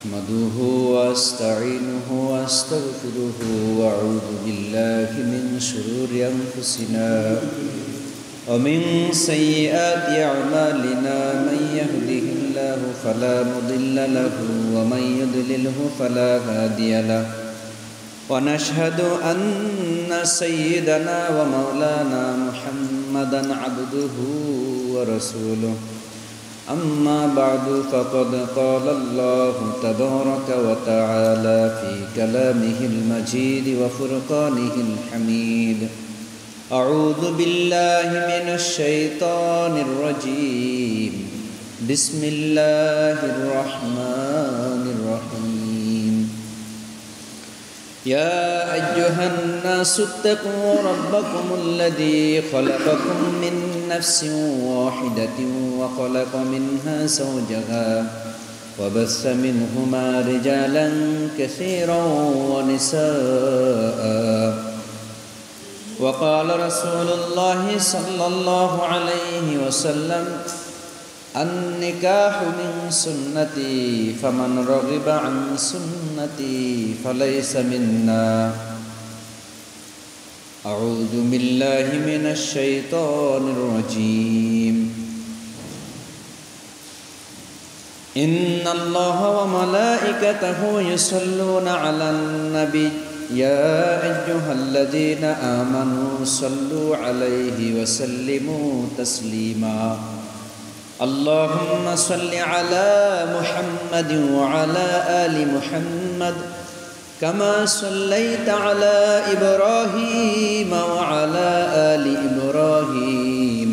أحمده وأستعينه وأستغفره وأعوذ بالله من شرور أنفسنا ومن سيئات أعمالنا من يهده الله فلا مضل له ومن يضلله فلا هادي له ونشهد أن سيدنا ومولانا محمدا عبده ورسوله أما بعد فقد قال الله تبارك وتعالى في كلامه المجيد وفرقانه الحميد أعوذ بالله من الشيطان الرجيم بسم الله الرحمن الرحيم يا أيها الناس اتقوا ربكم الذي خلقكم من نفس واحدة وخلق منها زوجها وبث منهما رجالا كثيرا ونساء وقال رسول الله صلى الله عليه وسلم النكاح من سنتي فمن رغب عن سنتي فليس منا أعوذ بالله من الشيطان الرجيم إن الله وملائكته يصلون على النبي يا أيها الذين آمنوا صلوا عليه وسلموا تسليما اللهم صل على محمد وعلى آل محمد كما صليت على إبراهيم وعلى آل إبراهيم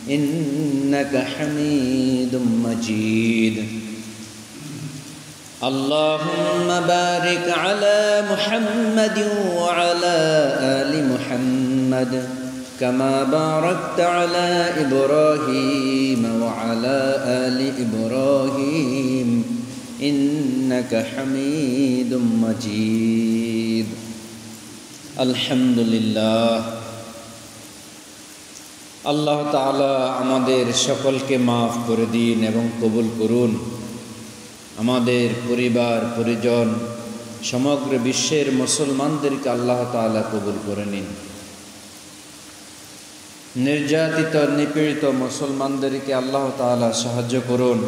إنك حميد مجيد اللهم بارك على محمد وعلى آل محمد كما باركت على إبراهيم وعلى آل إبراهيم إنك حميد مجيد الحمد لله আল্লাহ তাআলা আমাদের সকলকে মাফ করে দিন এবং কবুল করুন। আমাদের পরিবার পরিজন সমগ্র বিশ্বের মুসলমানদেরকে আল্লাহ তাআলা কবুল করে নিন। নির্যাতিত নিপীড়িত মুসলমানদেরকে আল্লাহ তাআলা সাহায্য করুন।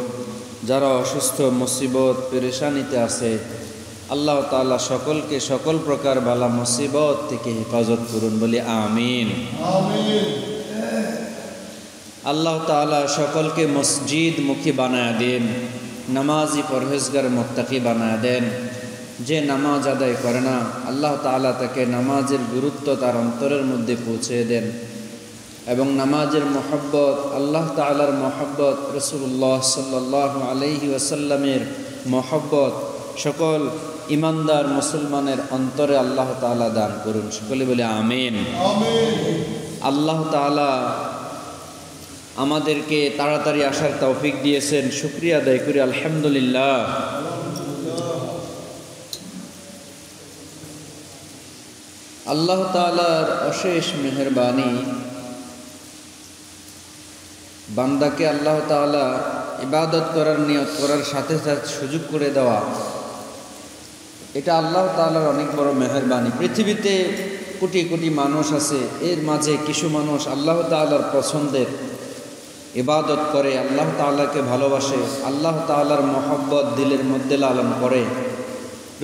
যারা অসুস্থ মুসিবত পেরেশানিতে আছে আল্লাহ তাআলা সকলকে সকল প্রকার বালা মুসিবত থেকে হেফাজত করুন বলি আমিন। আল্লাহ তাআলা সকলকে মসজিদ মুখী বানায়া দেন, নামাজি পরহেজগার মুত্তাকি বানায়া দেন। যে নামাজ আদায় করে না আল্লাহ তাআলা তাকে নামাজের গুরুত্ব তার অন্তরের মধ্যে পৌঁছে দেন এবং নামাজের মহব্বত, আল্লাহ তাআলার মহব্বত, রাসূলুল্লাহ সাল্লাল্লাহু আলাইহি ওয়াসাল্লামের মহব্বত সকল ইমানদার মুসলমানের অন্তরে আল্লাহ তাআলা দান করুন। সকলে বলে আমিন। আল্লাহ তাআলা আমাদেরকে তাড়াতাড়ি আসার তৌফিক দিয়েছেন, শুকরিয়া আদায় করি আলহামদুলিল্লাহ। আল্লাহ তাআলার অশেষ মেহেরবানি, বান্দাকে আল্লাহ তাআলা ইবাদত করার নিয়ত করার সাথে সাথে সুযোগ করে দেওয়া, এটা আল্লাহ তাআলার অনেক বড় মেহেরবানি। পৃথিবীতে কোটি কোটি মানুষ আছে, এর মাঝে কিছু মানুষ আল্লাহ তাআলার পছন্দের ইবাদত করে, আল্লাহ তাআলাকে ভালোবাসে, আল্লাহ তাআলার মহব্বত দিলের মধ্যে লালন করে,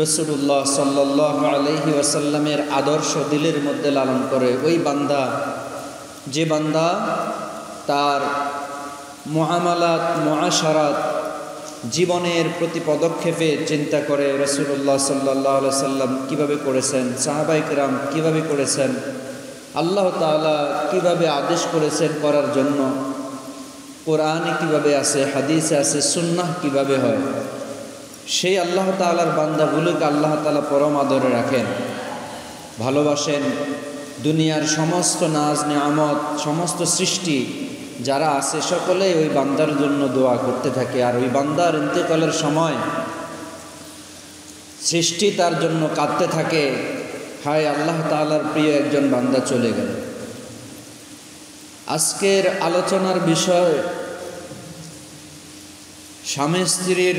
রাসূলুল্লাহ সাল্লাল্লাহু আলাইহি ওয়াসাল্লামের আদর্শ দিলের মধ্যে লালন করে। ওই বান্দা, যে বান্দা তার মুআমালাত মুআশারাত জীবনের প্রতি পদক্ষেপে চিন্তা করে রাসূলুল্লাহ সাল্লাল্লাহু আলাইহি ওয়াসাল্লাম কীভাবে করেছেন, সাহাবায়ে কেরাম কীভাবে করেছেন, আল্লাহ তাআলা কীভাবে আদেশ করেছেন করার জন্য, কোরআনে কীভাবে আছে, হাদিসে আছে, সুন্নাহ কীভাবে হয়, সেই আল্লাহ তাআলার বান্দাগুলোকে আল্লাহ তাআলা পরম আদরে রাখেন, ভালোবাসেন। দুনিয়ার সমস্ত নাজ নিয়ামত, সমস্ত সৃষ্টি যারা আছে সকলেই ওই বান্দার জন্য দোয়া করতে থাকে। আর ওই বান্দার ইন্তেকালের সময় সৃষ্টি তার জন্য কাঁদতে থাকে, হায় আল্লাহ তাআলার প্রিয় একজন বান্দা চলে গেল। আজকের আলোচনার বিষয় স্বামী স্ত্রীর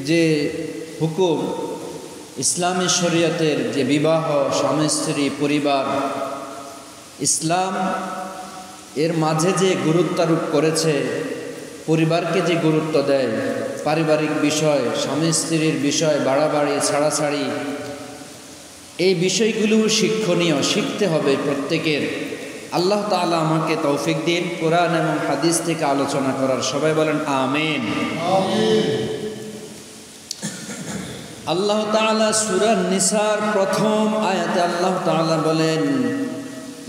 যে হুকুম, ইসলামী শরীয়তের যে বিবাহ, স্বামী স্ত্রী, পরিবার, ইসলাম এর মাঝে যে গুরুত্বারোপ করেছে, পরিবারকে যে গুরুত্ব দেয়, পারিবারিক বিষয়, স্বামী স্ত্রীর বিষয়, বাড়াবাড়ি, ছাড়াছাড়ি, এই বিষয়গুলো শিক্ষণীয়, শিখতে হবে প্রত্যেকের। আল্লাহ তাআলা আমাকে তৌফিক দিন কোরআন এবং হাদিস থেকে আলোচনা করার। সবাই বলেন আমিন। আল্লাহ তাআলা সূরা নিসার প্রথম আয়াতে আল্লাহ তাআলা বলেন,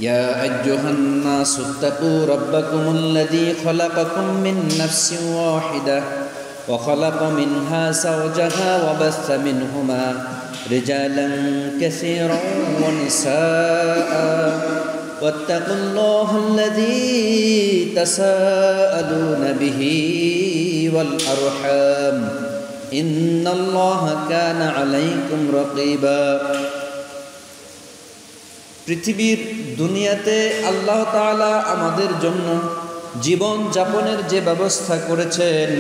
ইয়া আইয়ুহান নাসু তাকু রাব্বাকুমুল্লাযী খালাকাকুম মিন নাফসিন ওয়াহিদাহ ওয়া খালাকা মিনহা যাওজাহা ওয়া বাসসা মিনহুমা রিজালান কাসীরান ওয়া নিসাআ ওয়াত্তাকুল্লাহাল্লাযী তাসাআলুনা বিহি ওয়াল আরহাম ইন্নাল্লাহা কানা আলাইকুম রাকীবা। পৃথিবীর দুনিয়াতে আল্লাহ তাআলা আমাদের জন্য জীবন যাপনের যে ব্যবস্থা করেছেন,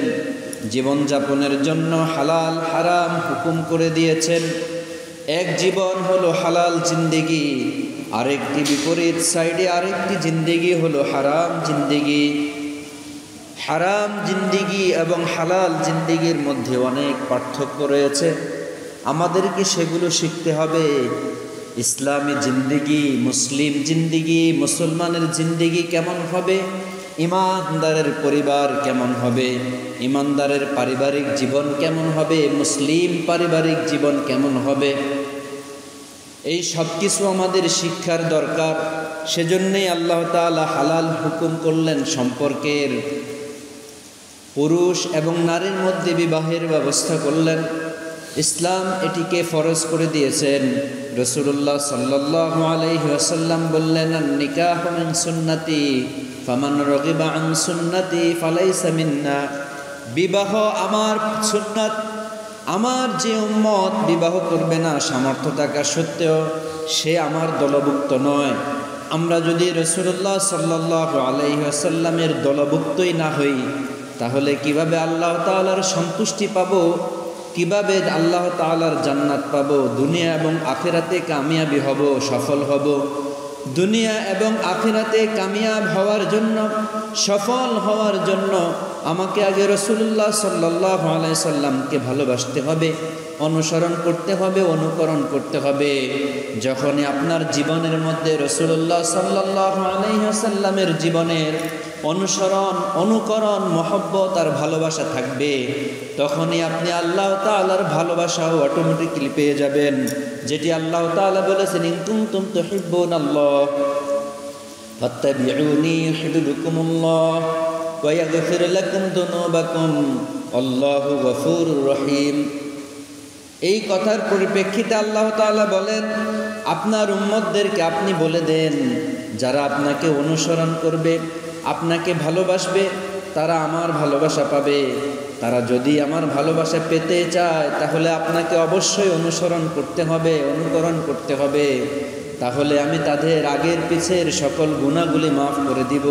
জীবন যাপনের জন্য হালাল হারাম হুকুম করে দিয়েছেন। এক জীবন হলো হালাল জিন্দেগি, আরেকটি বিপরীত সাইডে আরেকটি জিন্দেগি হলো হারাম জিন্দেগি। হারাম জিন্দেগি এবং হালাল জিন্দেগির মধ্যে অনেক পার্থক্য রয়েছে, আমাদেরকে সেগুলো শিখতে হবে। ইসলামী জিন্দেগি, মুসলিম জিন্দেগি, মুসলমানের জিন্দেগি কেমন হবে, ইমানদারের পরিবার কেমন হবে, ইমানদারের পারিবারিক জীবন কেমন হবে, মুসলিম পারিবারিক জীবন কেমন হবে, এই সব কিছু আমাদের শিক্ষার দরকার। সেজন্যই আল্লাহ তাআলা হালাল হুকুম করলেন সম্পর্কের, পুরুষ এবং নারীর মধ্যে বিবাহের ব্যবস্থা করলেন। ইসলাম এটিকে ফরজ করে দিয়েছেন। রাসূলুল্লাহ সাল্লাল্লাহু আলাইহি ওয়াসাল্লাম বললেন, নিকাহু মিন সুন্নতি ফামান রাগিবা আন সুন্নতি ফালাইসা মিন্না। বিবাহ আমার সুন্নাত, আমার যে উম্মত বিবাহ করবে না সামর্থ্য থাকা সত্ত্বেও সে আমার দলভুক্ত নয়। আমরা যদি রাসূলুল্লাহ সাল্লাল্লাহু আলাইহি ওয়াসাল্লামের দলভুক্তই না হই, তাহলে কিভাবে আল্লাহ তাআলার সন্তুষ্টি পাবো, কিভাবে আল্লাহ তাআলার জান্নাত পাবো, দুনিয়া এবং আখিরাতে কামিয়াবি হব, সফল হব। দুনিয়া এবং আখিরাতে কামিয়াব হওয়ার জন্য, সফল হওয়ার জন্য আমাকে আগে রাসূলুল্লাহ সাল্লাল্লাহু আলাইহি সাল্লামকে ভালোবাসতে হবে, অনুসরণ করতে হবে, অনুকরণ করতে হবে। যখনই আপনার জীবনের মধ্যে রাসূলুল্লাহ সাল্লাল্লাহু আলাইহি সাল্লামের জীবনের অনুসরণ, অনুকরণ, মহব্বত আর ভালোবাসা থাকবে, তখনই আপনি আল্লাহ তাআলার ভালোবাসাও অটোমেটিক্যালি পেয়ে যাবেন। যেটি আল্লাহ তাআলা বলেছেন, ইন কুনতুম তুহিব্বুনাল্লাহ ফাত্তাবিউনি ইউহিব্বুকুমুল্লাহ ওয়া ইয়াগফির লাকুম যুনুবাকুম আল্লাহু গফুরুর রহিম। এই কথার পরিপ্রেক্ষিতে আল্লাহ তাআলা বলেন, আপনার উম্মতদেরকে আপনি বলে দেন, যারা আপনাকে অনুসরণ করবে, আপনাকে ভালোবাসবে, তারা আমার ভালোবাসা পাবে। তারা যদি আমার ভালোবাসা পেতে চায়, তাহলে আপনাকে অবশ্যই অনুসরণ করতে হবে, অনুকরণ করতে হবে। তাহলে আমি তাদের আগের পিছের সকল গুনাহগুলি মাফ করে দিব।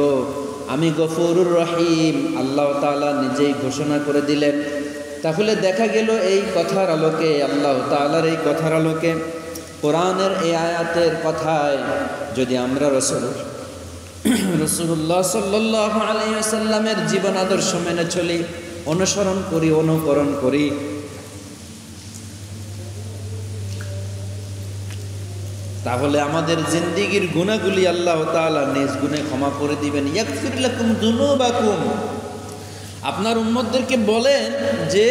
আমি গফুরুর রহিম, আল্লাহ তাআলা নিজেই ঘোষণা করে দিলেন। তাহলে দেখা গেল এই কথার আলোকে, আল্লাহ তাআলার এই কথার আলোকে, কোরআনের এই আয়াতের কথায় যদি আমরা রাসূলুল্লাহ সাল্লাল্লাহু আলাইহি ওয়াসাল্লামের জীবন আদর্শ মেনে চলি, অনুসরণ করি, অনুকরণ করি, তাহলে আমাদের জিন্দেগির গুনাহগুলি আল্লাহ তাআলা নিজ গুণে ক্ষমা করে দিবেন। ইয়াগফির লাকুম যুনুবাকুম। আপনার উম্মতদেরকে বলেন যে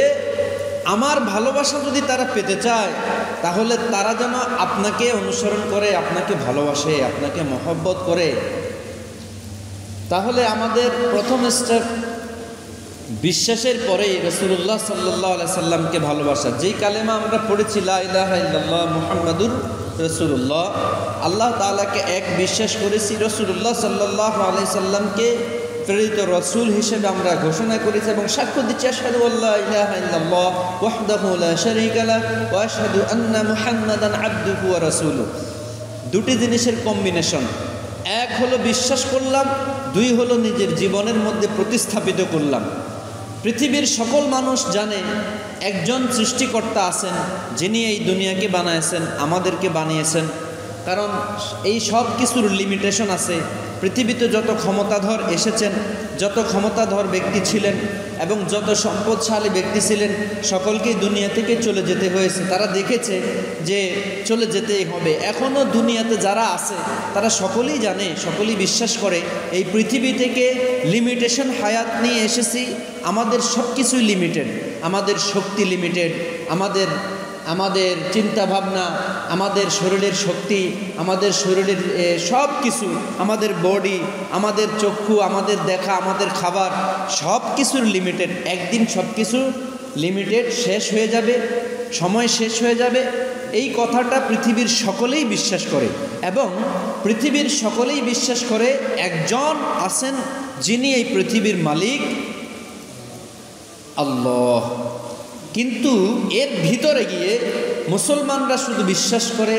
আমার ভালোবাসা যদি তারা পেতে চায়, তাহলে তারা যেন আপনাকে অনুসরণ করে, আপনাকে ভালোবাসে, আপনাকে মহব্বত করে। তাহলে আমাদের প্রথম স্টেপ বিশ্বাসের পরেই রাসূলুল্লাহ সাল্লাল্লাহু আলাইহি সাল্লামকে ভালোবাসা। যেই কালেমা আমরা পড়েছি, লা ইলাহা ইল্লাল্লাহ মুহাম্মাদুর রাসূলুল্লাহ, আল্লাহ তাআলাকে এক বিশ্বাস করেছি, রাসূলুল্লাহ সাল্লাল্লাহু আলাইহি সাল্লামকে প্রেরিত রাসূল হিসেবে আমরা ঘোষণা করেছি এবং সাক্ষ্য দিচ্ছি, আশহাদু আল্লা ইলাহা ইল্লাল্লাহ ওয়াহদাহু লা শারীকা লাহু ওয়া আশহাদু আন্না মুহাম্মাদান আবদুহু ওয়া রাসূলুহু। দুটি জিনিসের কম্বিনেশন, এক হলো বিশ্বাস করলাম, দুই হলো নিজের জীবনের মধ্যে প্রতিস্থাপিত করলাম। পৃথিবীর সকল মানুষ জানে একজন সৃষ্টিকর্তা আছেন, যিনি এই দুনিয়াকে বানাইছেন, আমাদেরকে বানিয়েছেন। কারণ এই সব কিছুর লিমিটেশন আছে। পৃথিবীতে যত ক্ষমতাধর এসেছেন, যত ক্ষমতাধর ব্যক্তি ছিলেন এবং যত সম্পদশালী ব্যক্তি ছিলেন, সকলকেই দুনিয়া থেকে চলে যেতে হয়েছে। তারা দেখেছে যে চলে যেতেই হবে। এখনও দুনিয়াতে যারা আছে তারা সকলেই জানে, সকলেই বিশ্বাস করে এই পৃথিবী থেকে লিমিটেশন হায়াত নিয়ে এসেছি। আমাদের সব কিছুই লিমিটেড, আমাদের শক্তি লিমিটেড, আমাদের চিন্তা ভাবনা, আমাদের শরীরের শক্তি, আমাদের শরীরের সব কিছু, আমাদের বডি, আমাদের চক্ষু, আমাদের দেখা, আমাদের খাবার, সব কিছুর লিমিটেড। একদিন সব কিছু লিমিটেড শেষ হয়ে যাবে, সময় শেষ হয়ে যাবে। এই কথাটা পৃথিবীর সকলেই বিশ্বাস করে এবং পৃথিবীর সকলেই বিশ্বাস করে একজন আছেন যিনি এই পৃথিবীর মালিক, আল্লাহ। কিন্তু এর ভিতরে গিয়ে মুসলমানরা শুধু বিশ্বাস করে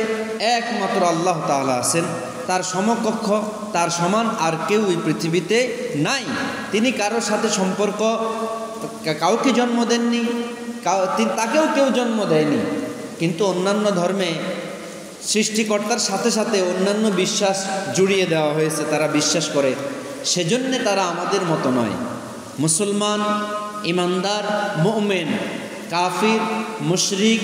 একমাত্র আল্লাহ তাআলা আছেন, তার সমকক্ষ, তার সমান আর কেউ এই পৃথিবীতে নাই। তিনি কারোর সাথে সম্পর্ক, কাউকে জন্ম দেননি, তাকেও কেউ জন্ম দেয়নি। কিন্তু অন্যান্য ধর্মে সৃষ্টিকর্তার সাথে সাথে অন্যান্য বিশ্বাস জুড়িয়ে দেওয়া হয়েছে, তারা বিশ্বাস করে। সেজন্যে তারা আমাদের মতো নয়। মুসলমান, ইমানদার, মুমিন, কাফির, মুশরিক,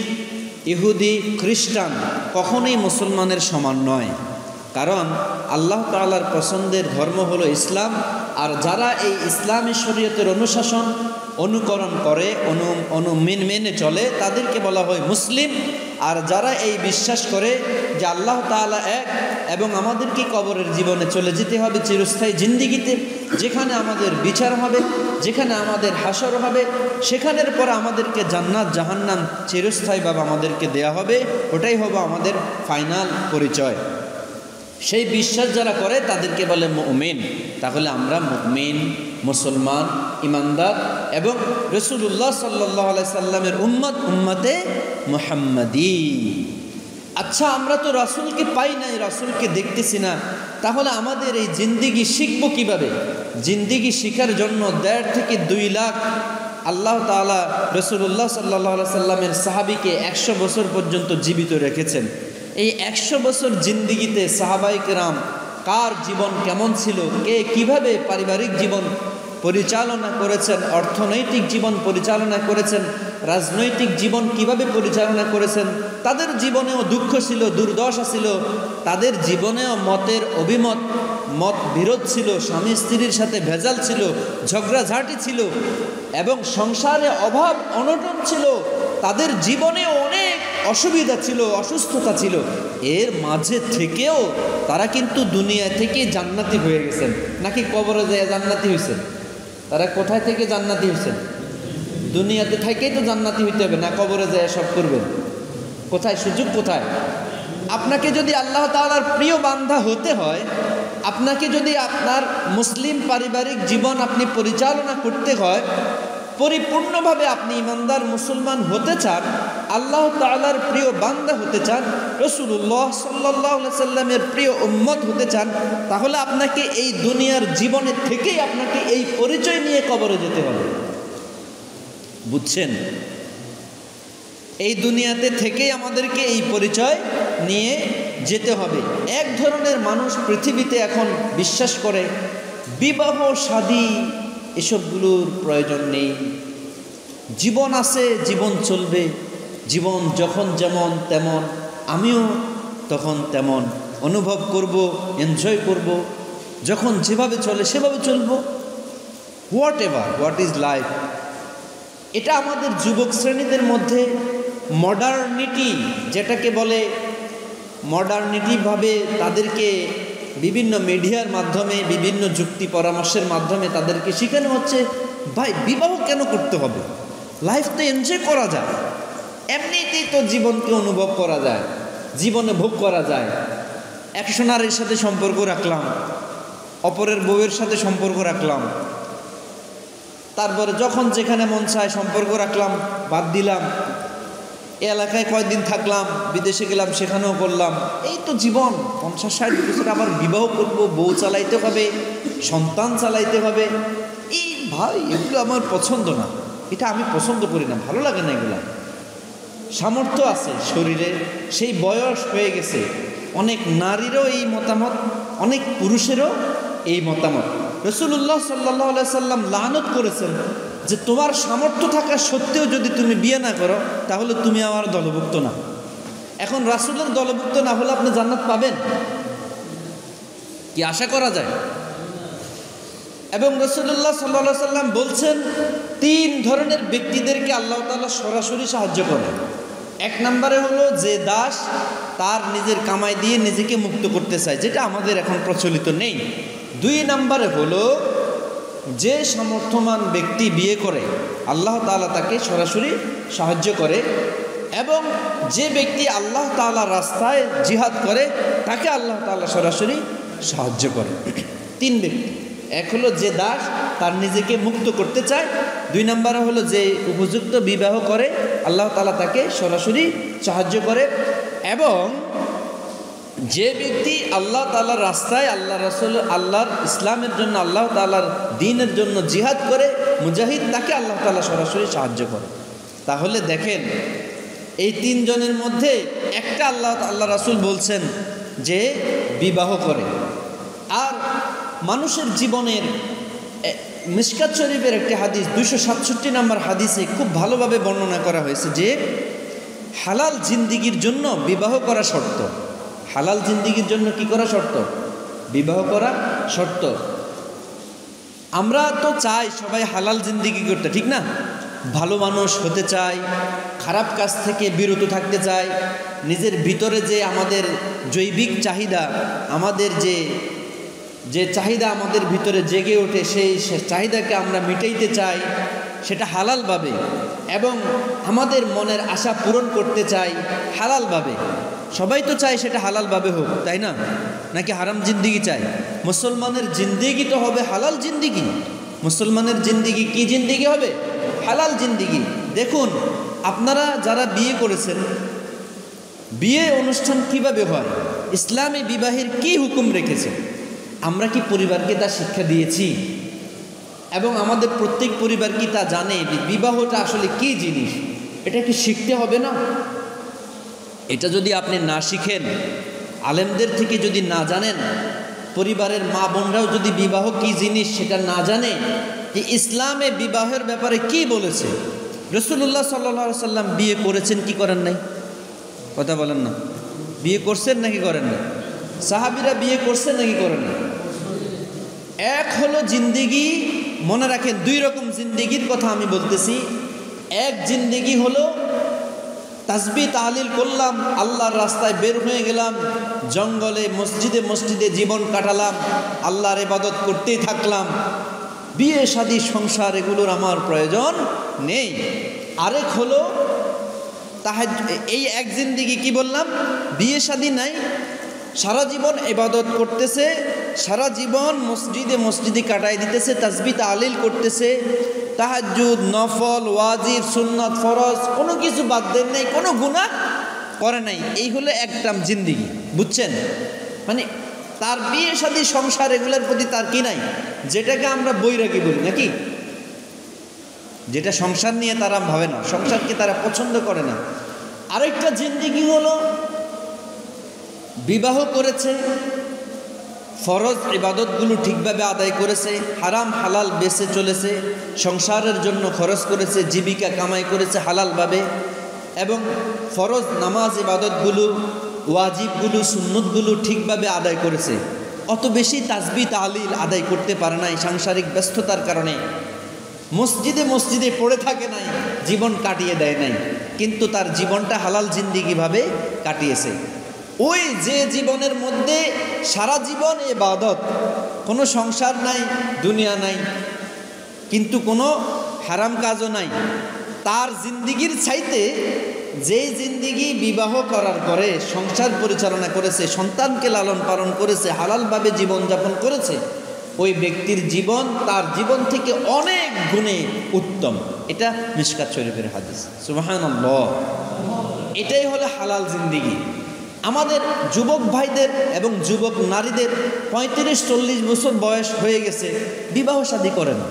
ইহুদি, খ্রিস্টান কখনোই মুসলমানের সমান নয়। কারণ আল্লাহ তাআলার পছন্দের ধর্ম হলো ইসলাম। আর যারা এই ইসলামী শরীয়তের অনুশাসন অনুকরণ করে, মেনে চলে, তাদেরকে বলা হয় মুসলিম। আর যারা এই বিশ্বাস করে যে আল্লাহ তাআলা এক এবং আমাদেরকে কবরের জীবনে চলে যেতে হবে চিরস্থায়ী জিন্দিগিতে, যেখানে আমাদের বিচার হবে, যেখানে আমাদের হাসর হবে, সেখানের পর আমাদেরকে জান্নাত জাহান্নাম চিরস্থায়ীভাবে আমাদেরকে দেয়া হবে, ওটাই হবে আমাদের ফাইনাল পরিচয়। সেই বিশ্বাস যারা করে তাদেরকে বলে মুমিন। তাহলে আমরা মুমিন, মুসলমান, ইমানদার এবং রাসূলুল্লাহ সাল্লাল্লাহু আলাইহি সাল্লামের উম্মতে মুহাম্মাদি। আচ্ছা, আমরা তো রাসূলকে পাই নাই, রাসূলকে দেখতেছি না, তাহলে আমাদের এই জিন্দিগি শিখব কিভাবে? জিন্দিগি শিখার জন্য 1.5 থেকে 2 লাখ আল্লাহ তাআলা রাসূলুল্লাহ সাল্লাল্লাহু আলাইহি সাল্লামের সাহাবীকে 100 বছর পর্যন্ত জীবিত রেখেছেন। এই 100 বছর জিন্দিগিতে সাহাবায়ে কেরাম কার জীবন কেমন ছিল, কে কিভাবে পারিবারিক জীবন পরিচালনা করেছেন, অর্থনৈতিক জীবন পরিচালনা করেছেন, রাজনৈতিক জীবন কিভাবে পরিচালনা করেছেন, তাদের জীবনেও দুঃখ ছিল, দুর্দশা ছিল, তাদের জীবনেও মতের অভিমত, মত বিরোধ ছিল, স্বামী স্ত্রীর সাথে ভেজাল ছিল, ঝগড়াঝাঁটি ছিল এবং সংসারে অভাব অনটন ছিল, তাদের জীবনে অনেক অসুবিধা ছিল, অসুস্থতা ছিল। এর মাঝে থেকেও তারা কিন্তু দুনিয়া থেকে জান্নাতি হয়ে গেছেন। নাকি কবরে যায় জান্নাতি হয়েছেন? তারা কোথায় থেকে জান্নাতি হয়েছেন? দুনিয়াতে থেকেই তো জান্নাতি হইতে হবে, না কবরে যায় সব করবেন? কোথায় সুযোগ, কোথায়? আপনাকে যদি আল্লাহ তাআলার প্রিয় বান্দা হতে হয়, আপনাকে যদি আপনার মুসলিম পারিবারিক জীবন আপনি পরিচালনা করতে হয়, পরিপূর্ণভাবে আপনি ইমানদার মুসলমান হতে চান, আল্লাহ তাআলার প্রিয় বান্দা হতে চান, রাসূলুল্লাহ সাল্লাল্লাহু আলাইহি সাল্লামের প্রিয় উম্মত হতে চান, তাহলে আপনাকে এই দুনিয়ার জীবনে থেকেই আপনাকে এই পরিচয় নিয়ে কবরে যেতে হবে। বুঝছেন? এই দুনিয়াতে থেকেই আমাদেরকে এই পরিচয় নিয়ে যেতে হবে। এক ধরনের মানুষ পৃথিবীতে এখন বিশ্বাস করে বিবাহ শাদী এসবগুলোর প্রয়োজন নেই, জীবন আছে, জীবন চলবে, জীবন যখন যেমন তেমন, আমিও তখন তেমন অনুভব করব, এনজয় করব, যখন যেভাবে চলে সেভাবে চলব, হোয়াট ইজ লাইফ। এটা আমাদের যুবক শ্রেণীদের মধ্যে মডার্নিটি, যেটাকে বলে মডার্নিটিভাবে তাদেরকে বিভিন্ন মিডিয়ার মাধ্যমে, বিভিন্ন যুক্তি পরামর্শের মাধ্যমে তাদেরকে শেখানো হচ্ছে, ভাই বিবাহ কেন করতে হবে? লাইফ তো এনজয় করা যায়, এমনিতেই তো জীবনকে অনুভব করা যায়, জীবনে ভোগ করা যায়। একশো নারীর সাথে সম্পর্ক রাখলাম, অপরের বউয়ের সাথে সম্পর্ক রাখলাম, তারপরে যখন যেখানে মন চায় সম্পর্ক রাখলাম, বাদ দিলাম, এ এলাকায় কয়েকদিন থাকলাম, বিদেশে গেলাম, সেখানেও করলাম। এই তো জীবন। 50-60 বছর আবার বিবাহ করব, বউ চালাইতে হবে, সন্তান চালাইতে হবে। এই ভাই এগুলো আমার পছন্দ না, এটা আমি পছন্দ করি না, ভালো লাগে না এগুলা। সামর্থ্য আছে শরীরে, সেই বয়স হয়ে গেছে, অনেক নারীরও এই মতামত, অনেক পুরুষেরও এই মতামত। রাসূলুল্লাহ সাল্লাল্লাহু আলাইহি সাল্লাম লানত করেছেন যে তোমার সামর্থ্য থাকা সত্ত্বেও যদি তুমি বিয়ে না করো তাহলে তুমি আমার দলভুক্ত না। এখন রাসূলের দলভুক্ত না হলে আপনি জান্নাত পাবেন কি আশা করা যায়? এবং রাসূলুল্লাহ সাল্লাল্লাহু আলাইহি সাল্লাম বলছেন 3 ধরনের ব্যক্তিদেরকে আল্লাহ তাআলা সরাসরি সাহায্য করে। 1 নম্বরে হলো যে দাস তার নিজের কামাই দিয়ে নিজেকে মুক্ত করতে চায়, যেটা আমাদের এখন প্রচলিত নেই। 2 নম্বরে হলো যে সামর্থ্যবান ব্যক্তি বিয়ে করে আল্লাহ তাআলা তাকে সরাসরি সাহায্য করে, এবং যে ব্যক্তি আল্লাহ তাআলার রাস্তায় জিহাদ করে তাকে আল্লাহ তাআলা সরাসরি সাহায্য করে। 3 ব্যক্তি, এক হলো যে দাস তার নিজেকে মুক্ত করতে চায়, 2 নম্বরে হলো যে উপযুক্ত বিবাহ করে আল্লাহ তাআলা তাকে সরাসরি সাহায্য করে, এবং যে ব্যক্তি আল্লাহ তাআলার রাস্তায় আল্লাহ রাসূল আল্লাহর ইসলামের জন্য আল্লাহ তাআলার দ্বীনের জন্য জিহাদ করে মুজাহিদ, তাকে আল্লাহ তাআলা সরাসরি সাহায্য করে। তাহলে দেখেন এই 3 জনের মধ্যে একটা আল্লাহ রাসূল বলছেন যে বিবাহ করে। আর মানুষের জীবনের মিশকাত শরীফের একটি হাদিস 267 নম্বর হাদিসে খুব ভালোভাবে বর্ণনা করা হয়েছে যে হালাল জিন্দিগির জন্য বিবাহ করা শর্ত। হালাল জিন্দিগির জন্য কি করা শর্ত? বিবাহ করা শর্ত। আমরা তো চাই সবাই হালাল জিন্দিগি করতে, ঠিক না? ভালো মানুষ হতে চাই, খারাপ কাজ থেকে বিরত থাকতে চাই, নিজের ভিতরে যে আমাদের জৈবিক চাহিদা, আমাদের যে চাহিদা আমাদের ভিতরে জেগে ওঠে সেই চাহিদাকে আমরা মিটাইতে চাই সেটা হালালভাবে, এবং আমাদের মনের আশা পূরণ করতে চাই হালালভাবে। সবাই তো চায় সেটা হালালভাবে হোক, তাই না? নাকি হারাম জিন্দিগি চাই? মুসলমানের জিন্দিগি তো হবে হালাল জিন্দিগি। মুসলমানের জিন্দিগি কি জিন্দিগি হবে? হালাল জিন্দিগি। দেখুন আপনারা যারা বিয়ে করেছেন, বিয়ে অনুষ্ঠান কিভাবে হয়, ইসলামী বিবাহের কি হুকুম রেখেছে, আমরা কি পরিবারকে তা শিক্ষা দিয়েছি? এবং আমাদের প্রত্যেক পরিবার কি তা জানে বিবাহটা আসলে কি জিনিস? এটা কি শিখতে হবে না? এটা যদি আপনি না শিখেন, আলেমদের থেকে যদি না জানেন, পরিবারের মা বোনরাও যদি বিবাহ কি জিনিস সেটা না জানে, যে ইসলামে বিবাহের ব্যাপারে কি বলেছে, রাসূলুল্লাহ সাল্লাল্লাহু আলাইহি সাল্লাম বিয়ে করেছেন কি করেন নাই? কথা বলেন না। বিয়ে করছেন নাকি করেন না? সাহাবীরা বিয়ে করছেন নাকি করেন না? এক হলো জিন্দিগি, মনে রাখেন 2 রকম জিন্দিগির কথা আমি বলতেছি। এক জিন্দিগি হলো তাসবিহ তাহলিল করলাম, আল্লাহর রাস্তায় বের হয়ে গেলাম, জঙ্গলে মসজিদে মসজিদে জীবন কাটালাম, আল্লাহর ইবাদত করতেই থাকলাম, বিয়ে শাদী সংসার এগুলোর আমার প্রয়োজন নেই। আরেক হলো এই এক জিন্দিগি, কি বললাম, বিয়ে শাদী নাই, সারা জীবন ইবাদত করতেছে, সারা জীবন মসজিদে মসজিদে কাটাই দিতেছে, তাসবিহ তাহলিল করতেছে, তাহাজ্জুদ, নফল, ওয়াজিব, সুন্নাত, ফরজ কোনো কিছু বাদ দেন নাই, কোনো গুনাহ করে নাই। এই হলো একটা জিন্দিগি, বুঝছেন? মানে তার বিয়ে শাদী সংসার এগুলোর প্রতি তার কি নাই, যেটাকে আমরা বৈরাগী বলি নাকি, যেটা সংসার নিয়ে তারা ভাবে না, সংসারকে তারা পছন্দ করে না। আরেকটা জিন্দিগি হলো বিবাহ করেছে, ফরজ ইবাদতগুলো ঠিকভাবে আদায় করেছে, হারাম হালাল বেঁচে চলেছে, সংসারের জন্য খরচ করেছে, জীবিকা কামাই করেছে হালালভাবে, এবং ফরজ নামাজ ইবাদতগুলো, ওয়াজিবগুলো, সুন্নতগুলো ঠিকভাবে আদায় করেছে। অত বেশি তাসবিহ তাহলিল আদায় করতে পারে নাই সাংসারিক ব্যস্ততার কারণে, মসজিদে মসজিদে পড়ে থাকে নাই, জীবন কাটিয়ে দেয় নাই, কিন্তু তার জীবনটা হালাল জিন্দিগিভাবে কাটিয়েছে। ওই যে জীবনের মধ্যে সারা জীবন ইবাদত, কোনো সংসার নাই, দুনিয়া নাই, কিন্তু কোনো হারাম কাজও নাই, তার জিন্দিগির চাইতে যেই জিন্দিগি বিবাহ করার পরে সংসার পরিচালনা করেছে, সন্তানকে লালন পালন করেছে, হালালভাবে জীবনযাপন করেছে, ওই ব্যক্তির জীবন তার জীবন থেকে অনেক গুণে উত্তম। এটা মিশকাত শরীফের হাদিস। সুবহানাল্লাহ। এটাই হলো হালাল জিন্দিগি। আমাদের যুবক ভাইদের এবং যুবক নারীদের 35-40 বছর বয়স হয়ে গেছে, বিবাহ শাদী করে না।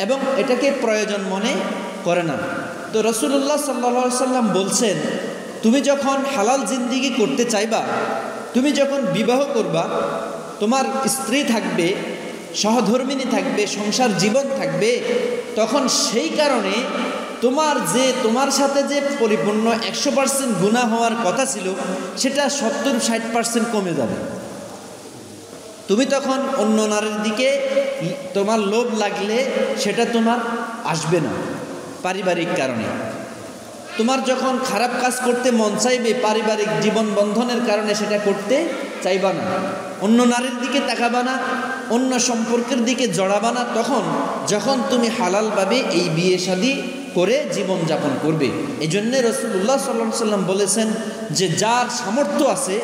এবং এটাকে প্রয়োজন মনে করে না। তো রাসূলুল্লাহ সাল্লাল্লাহু আলাইহি সাল্লাম বলছেন, তুমি যখন হালাল জিন্দেগি করতে চাইবা, তুমি যখন বিবাহ করবা, তোমার স্ত্রী থাকবে, সহধর্মিণী থাকবে, সংসার জীবন থাকবে, তখন সেই কারণে তোমার সাথে যে পরিপূর্ণ 100% গুনাহ হওয়ার কথা ছিল সেটা 70-60% কমে যাবে। তুমি তখন অন্য নারীর দিকে তোমার লোভ লাগলে সেটা তোমার আসবে না পারিবারিক কারণে। তোমার যখন খারাপ কাজ করতে মন চাইবে পারিবারিক জীবন বন্ধনের কারণে সেটা করতে চাইবা না, অন্য নারীর দিকে তাকাবা না, অন্য সম্পর্কের দিকে জড়াবা না, যখন তুমি হালালভাবে এই বিয়ে শাদী করে জীবন যাপন করবে। এই জন্যে রাসূলুল্লাহ সাল্লাল্লাহু আলাইহি সাল্লাম বলেছেন যে যার সামর্থ্য আছে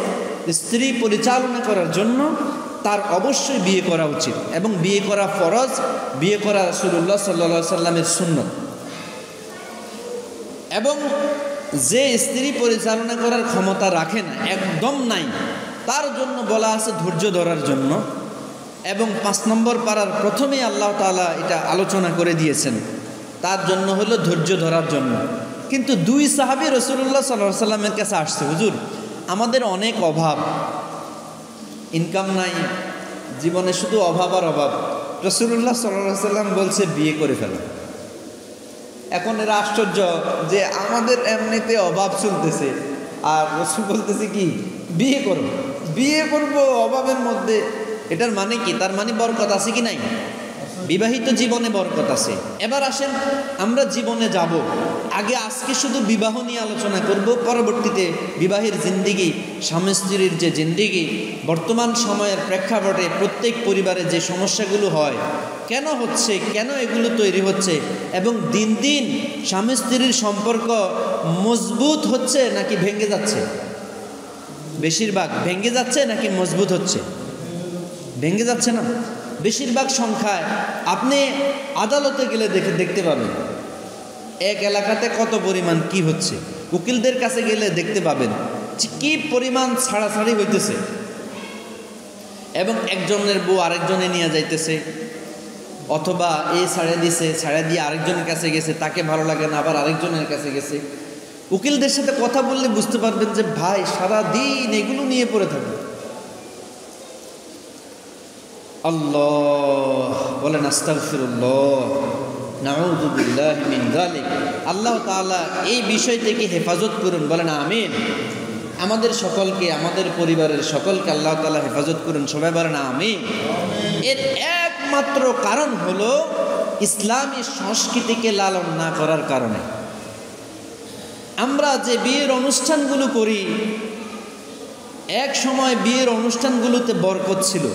স্ত্রী পরিচালনা করার জন্য তার অবশ্যই বিয়ে করা উচিত, এবং বিয়ে করা ফরজ, বিয়ে করা রাসূলুল্লাহ সাল্লাল্লাহু আলাইহি সাল্লামের সুন্নত। এবং যে স্ত্রী পরিচালনা করার ক্ষমতা রাখে না, একদম নাই, তার জন্য বলা আছে ধৈর্য ধরার জন্য। এবং 5 নম্বর পারার প্রথমেই আল্লাহ তাআলা এটা আলোচনা করে দিয়েছেন, তার জন্য হলো ধৈর্য ধরার জন্য। কিন্তু 2 সাহাবী রাসূলুল্লাহ সাল্লাল্লাহু আলাইহি সাল্লামের কাছে আসছে, হুজুর আমাদের অনেক অভাব, ইনকাম নাই, জীবনে শুধু অভাব আর অভাব। রাসূলুল্লাহ সাল্লাল্লাহু আলাইহি সাল্লাম বলছে বিয়ে করে ফেলো। এখন এরা আশ্চর্য যে আমাদের এমনিতে অভাব চলতেছে, আর রাসূল বলতেছে কি বিয়ে করো, বিয়ে করব অভাবের মধ্যে। এটার মানে কি? তার মানে বরকত আছে কি নাই? বিবাহিত জীবনে বরকত আছে। এবার আসেন আমরা জীবনে যাব, আজকে শুধু বিবাহ নিয়ে আলোচনা করব, পরবর্তীতে বিবাহের জিন্দেগি, স্বামী স্ত্রীর যে জিন্দেগি, বর্তমান সময়ের প্রেক্ষাপটে প্রত্যেক পরিবারে যে সমস্যাগুলো হয়, কেন হচ্ছে, কেন এগুলো তৈরি হচ্ছে, এবং দিন দিন স্বামী স্ত্রীর সম্পর্ক মজবুত হচ্ছে নাকি ভেঙে যাচ্ছে? বেশিরভাগ ভেঙে যাচ্ছে নাকি মজবুত হচ্ছে? ভেঙে যাচ্ছে না? বেশিরভাগ সংখ্যায় আপনি আদালতে গেলে দেখতে পাবেন এক এলাকাতে কত পরিমাণ কি হচ্ছে, উকিলদের কাছে গেলে দেখতে পাবেন কি পরিমাণ ছাড়াছাড়ি হইতেছে, এবং একজনের বউ আরেকজনে নিয়ে যাইতেছে, অথবা এই ছাড়া দিছে, ছাড়া দিয়ে আরেকজনের কাছে গেছে, তাকে ভালো লাগে না, আবার আরেকজনের কাছে গেছে। উকিলদের সাথে কথা বললে বুঝতে পারবেন যে ভাই সারাদিন এগুলো নিয়ে পড়ে থাকবে। আল্লাহ বলেন আস্তাগফিরুল্লাহ, নাউযু বিল্লাহি মিন যালিক। আল্লাহ তাআলা এই বিষয় থেকে হেফাজত করুন, বলেন আমিন। আমাদের সকলকে, আমাদের পরিবারের সকলকে আল্লাহ তাআলা হেফাজত করুন, সবাই বলেন আমিন। এর একমাত্র কারণ হলো ইসলামী সংস্কৃতিকে লালন না করার কারণে। আমরা যে বিয়ের অনুষ্ঠানগুলো করি, এক সময় বিয়ের অনুষ্ঠানগুলোতে বরকত ছিল,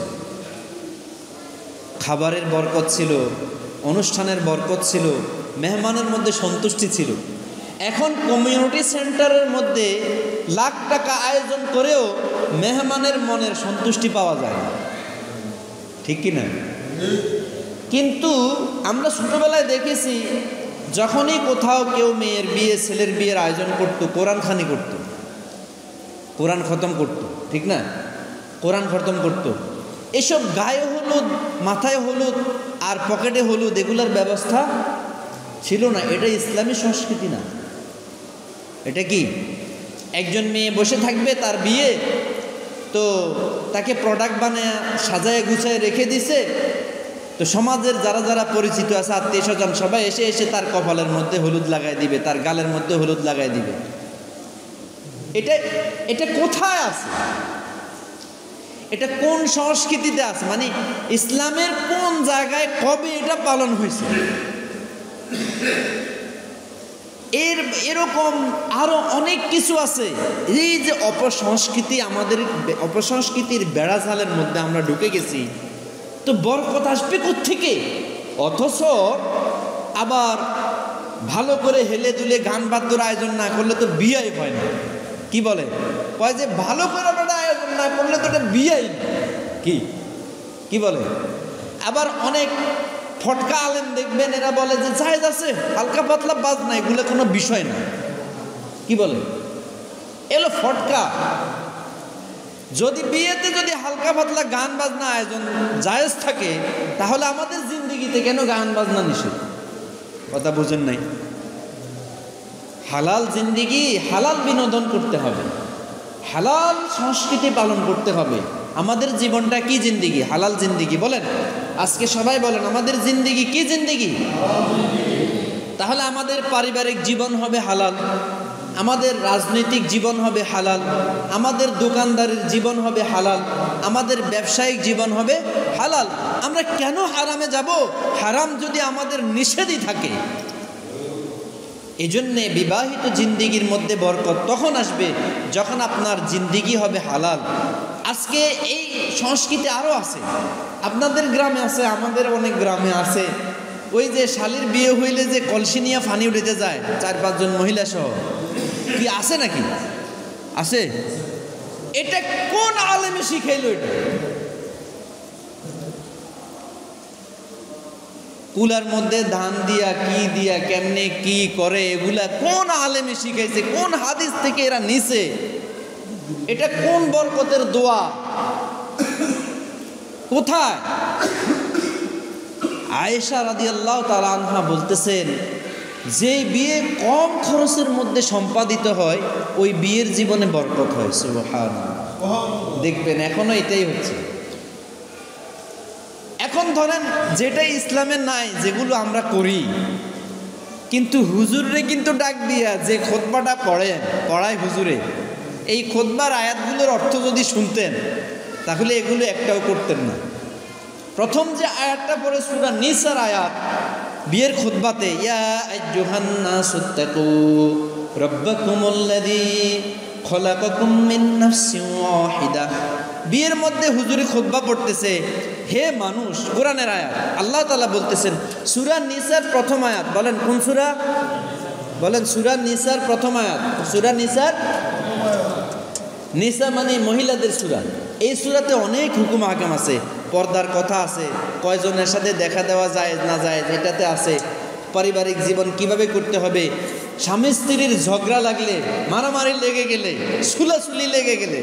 খাবারের বরকত ছিল, অনুষ্ঠানের বরকত ছিল, মেহমানের মধ্যে সন্তুষ্টি ছিল। এখন কমিউনিটি সেন্টারের মধ্যে লাখ টাকা আয়োজন করেও মেহমানের মনের সন্তুষ্টি পাওয়া যায় না, ঠিক কি না? কিন্তু আমরা ছোটবেলায় দেখেছি যখনই কোথাও কেউ মেয়ের বিয়ে, ছেলের বিয়ের আয়োজন করত, কোরআন খানি করত, কোরআন খতম করত, ঠিক না? কোরআন খতম করত। এসব গায়ে হলুদ, মাথায় হলুদ আর পকেটে হলুদ এগুলোর ব্যবস্থা ছিল না। এটা ইসলামী সংস্কৃতি না। এটা কি? একজন মেয়ে বসে থাকবে, তার বিয়ে, তো তাকে প্রোডাক্ট বানায় সাজায় গুছায় রেখে দিছে, তো সমাজের যারা যারা পরিচিত আছে, আত্মীয় স্বজন সবাই এসে এসে তার কপালের মধ্যে হলুদ লাগাই দিবে, তার গালের মধ্যে হলুদ লাগাই দিবে। এটা কোথায় আছে? এটা কোন সংস্কৃতিতে আছে? মানে ইসলামের কোন জায়গায় কবে এটা পালন হয়েছে? এরকম আরো অনেক কিছু আছে। এই যে অপসংস্কৃতি, আমাদের অপসংস্কৃতির বেড়াজালের মধ্যে আমরা ঢুকে গেছি, তো বরকত আসবে কোত্থেকে? অথচ আবার ভালো করে হেলে দুলে গান বাদ্যর আয়োজন না করলে তো বিয়েই হয় না। কি বলে? কয় যে ভালো করে আয়োজন না করলে তো এটা বিয়েই না। কি বলে? আবার অনেক ফটকা আলেম দেখবেন, এরা বলে যে জায়েজ আছে, হালকা পাতলা বাজ না, এগুলো কোনো বিষয় না। কি বলে? এলো ফটকা। যদি বিয়েতে যদি হালকা পাতলা গান বাজনা আয়োজন জায়েজ থাকে, তাহলে আমাদের জিন্দেগিতে কেন গান বাজনা নিষেধ? কথা বুঝেন নাই? হালাল জিন্দেগি, হালাল বিনোদন করতে হবে, হালাল সংস্কৃতি পালন করতে হবে। আমাদের জীবনটা কি জিন্দেগি? হালাল জিন্দেগি। বলেন আজকে সবাই বলেন, আমাদের জিন্দেগি কি জিন্দেগি? তাহলে আমাদের পারিবারিক জীবন হবে হালাল, আমাদের রাজনৈতিক জীবন হবে হালাল, আমাদের দোকানদারের জীবন হবে হালাল, আমাদের ব্যবসায়িক জীবন হবে হালাল। আমরা কেন হারামে যাব? হারাম যদি আমাদের নিষেধই থাকে। এজন্যে বিবাহিত জিন্দিগির মধ্যে বরকত তখন আসবে যখন আপনার জিন্দিগি হবে হালাল। আজকে এই সংস্কৃতি আরও আছে, আপনাদের গ্রামে আছে, আমাদের অনেক গ্রামে আছে। ওই যে শালির বিয়ে হইলে যে কলসি নিয়ে ফানি উঠেতে যায় 4-5 জন মহিলা সহ, কি আছে নাকি? আছে? এটা কোন আলেমে শিখাইল? এটা কুলার মধ্যে ধান দিয়া কি দিয়া কেমনে কি করে, এগুলা কোন আলেমে শিখাইছে? কোন হাদিস থেকে এরা নিছে? এটা কোন বরকতের দোয়া? কোথায়? আয়েশা রাদিয়াল্লাহু তাআলা আনহা বলতেছেন, যে বিয়ে কম খরচের মধ্যে সম্পাদিত হয় ওই বিয়ের জীবনে বরকত হয়। সুবহানাল্লাহ। দেখবেন এখনো এটাই হচ্ছে। এখন ধরেন যেটা ইসলামের নাই, যেগুলো আমরা করি, কিন্তু হুজুরে কিন্তু ডাক দিয়া যে খুতবাটা পড়ায় হুজুরে, এই খুতবার আয়াতগুলোর অর্থ যদি শুনতেন তাহলে এগুলো একটাও করতেন না। প্রথম যে আয়াতটা পড়ে সূরা নিসার আয়াত, বিয়ের খুতবাতে, ইয়া আইয়ুহান নাসুত্তাকু রাব্বাকুমুল্লাযী খলাকাকুম মিন নাফসিন ওয়াহিদা। বিয়ের মধ্যে হুজুরি খুতবা পড়তেছে, হে মানুষ, কোরআনের আয়াত, আল্লাহ তাআলা বলতেছেন সূরা নিসার প্রথম আয়াত। বলেন কোন সূরা? বলেন সূরা নিসার প্রথম আয়াত। সূরা নিসার, নিসা মানে মহিলাদের সূরা। এই সূরাতে অনেক হুকুম আহকাম আছে, পর্দার কথা আছে, কয়জনের সাথে দেখা দেওয়া যায় না যায় এটাতে আছে, পারিবারিক জীবন কিভাবে করতে হবে, স্বামী স্ত্রীর ঝগড়া লাগলে, মারামারি লেগে গেলে, সুলাসুলি লেগে গেলে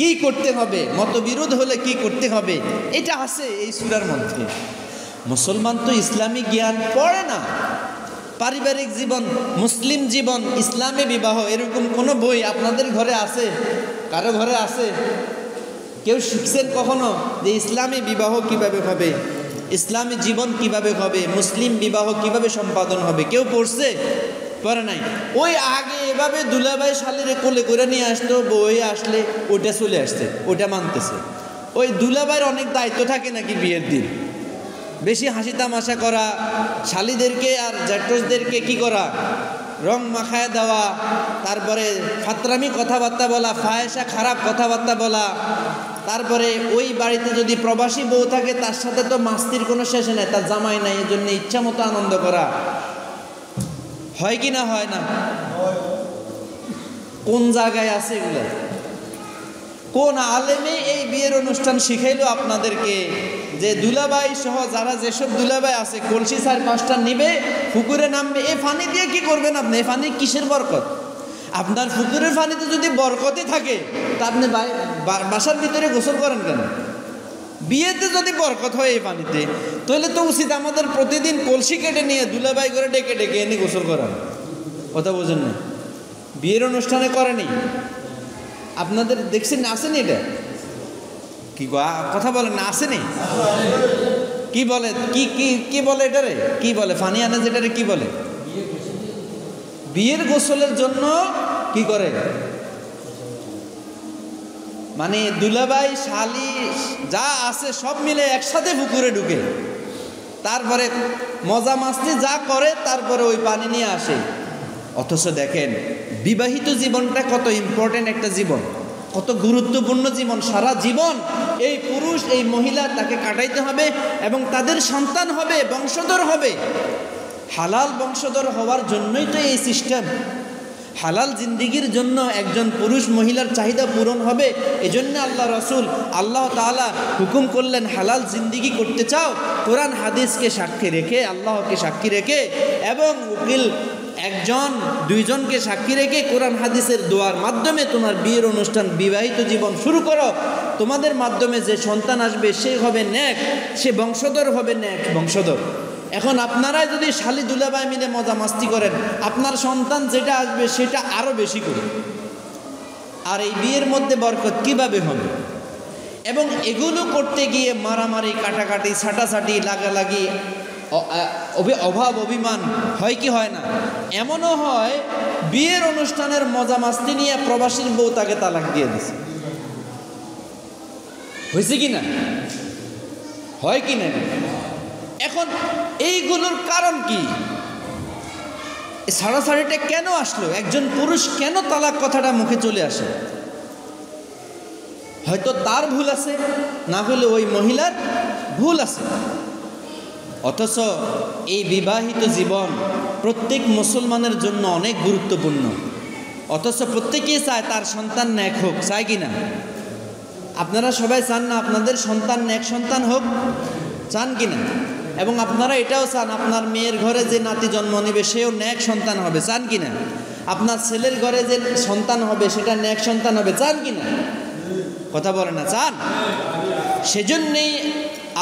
কি করতে হবে, মতবিরোধ হলে কি করতে হবে, এটা আছে এই সূরার মধ্যে। মুসলমান তো ইসলামিক জ্ঞান পড়ে না। পারিবারিক জীবন, মুসলিম জীবন, ইসলামী বিবাহ, এরকম কোনো বই আপনাদের ঘরে আছে? কারো ঘরে আছে? কেউ শিখছেন কখনো যে ইসলামী বিবাহ কিভাবে হবে, ইসলামী জীবন কিভাবে হবে, মুসলিম বিবাহ কিভাবে সম্পাদন হবে? কেউ পড়ছে? পড়ে নাই। ওই আগে এভাবে দুলাভাই শালিরে কোলে করে নিয়ে আসতো, বই আসলে ওইটা চলে আসছে, ওইটা মানতেছে। ওই দুলাভাইয়ের অনেক দায়িত্ব থাকে নাকি বিয়ের দিন? বেশি হাসি তামাশা করা, শালিদেরকে আর জ্যাঠদেরকে কি করা, রং মাখায় দেওয়া, তারপরে ফাতরামি কথাবার্তা বলা, ফাহেসা খারাপ কথাবার্তা বলা, তারপরে ওই বাড়িতে যদি প্রবাসী বউ থাকে তার সাথে তো মাস্তির কোনো শেষে নাই, তার জামাই নাই, এই জন্য ইচ্ছা মতো আনন্দ করা। হয় কি না? হয় না? কোন জায়গায় আছে এগুলো? কোন আলেমে এই বিয়ের অনুষ্ঠান শিখাইলো আপনাদেরকে যে দুলাভাই সহ যারা যেসব দুলাভাই আছে কলসি 4-5টা নিবে, পুকুরে নামবে, এ পানি দিয়ে কি করবেন আপনি? এ পানি কিসের বরকত? আপনার পুকুরের পানিতে যদি বরকতই থাকে তা আপনি বাসার ভিতরে গোসল করেন কেন? বিয়েতে যদি বরকত হয় এই পানিতে, তাহলে তো উচিত আমাদের প্রতিদিন কলসি কেটে নিয়ে দুলাভাই করে ডেকে ডেকে এনে গোসল করান। কথা বোঝেন না? বিয়ের অনুষ্ঠানে করেনি? আপনাদের দেখছেন আসেনি? এটা কি কথা বলেন না? আসেনি? কি বলে? কি কি কি বলে এটারে? কি বলে? ফানি আনে যেটারে কি বলে? বিয়ের গোসলের জন্য কি করে? মানে দুলাভাই শালি যা আছে সব মিলে একসাথে পুকুরে ঢুকে, তারপরে মজা মাস্তি যা করে, তারপরে ওই পানি নিয়ে আসে। অথচ দেখেন বিবাহিত জীবনটা কত ইম্পর্টেন্ট একটা জীবন, কত গুরুত্বপূর্ণ জীবন। সারা জীবন এই পুরুষ এই মহিলা তাকে কাটাইতে হবে এবং তাদের সন্তান হবে, বংশধর হবে। হালাল বংশধর হওয়ার জন্যই তো এই সিস্টেম। হালাল জিন্দিগির জন্য একজন পুরুষ মহিলার চাহিদা পূরণ হবে। এজন্য আল্লাহ রসুল, আল্লাহ তাআলা হুকুম করলেন, হালাল জিন্দিগি করতে চাও, কোরআন হাদিসকে সাক্ষী রেখে, আল্লাহকে সাক্ষী রেখে এবং উকিল একজন দুইজনকে সাক্ষী রেখে কোরআন হাদিসের দোয়ার মাধ্যমে তোমার বিয়ের অনুষ্ঠান, বিবাহিত জীবন শুরু করো। তোমাদের মাধ্যমে যে সন্তান আসবে সে হবে নেক, সে বংশধর হবে নেক বংশধর। এখন আপনারাই যদি শালি দুলাভাই মিলে মজা মাস্তি করেন, আপনার সন্তান যেটা আসবে সেটা আরও বেশি করে। আর এই বিয়ের মধ্যে বরকত কিভাবে হবে? এবং এগুলো করতে গিয়ে মারামারি, কাটাকাটি, ছাটাছাটি, লাগালাগি, অভাব অভিমান হয় কি হয় না? এমনও হয় বিয়ের অনুষ্ঠানের মজা মাস্তি নিয়ে প্রবাসীর বউ তাকে তালাক দিয়ে দিছে। হয়েছে কি না? হয় কি না? এখন এইগুলোর কারণ কি? ছাড়াছাড়িটা কেন আসলো? একজন পুরুষ কেন তালাক কথাটা মুখে চলে আসে? হয়তো তার ভুল আছে, না হলে ওই মহিলার ভুল আছে। অথচ এই বিবাহিত জীবন প্রত্যেক মুসলমানের জন্য অনেক গুরুত্বপূর্ণ। অথচ প্রত্যেকেই চায় তার সন্তান নেক হোক, চায় কি না? আপনারা সবাই চান না আপনাদের সন্তান নেক সন্তান হোক? চান কি না? এবং আপনারা এটাও চান আপনার মেয়ের ঘরে যে নাতি জন্ম নেবে সেও নেক সন্তান হবে, চান কি না? আপনার ছেলের ঘরে যে সন্তান হবে সেটা নেক সন্তান হবে, চান কি না? কথা বলে না, চান? সেজন্যেই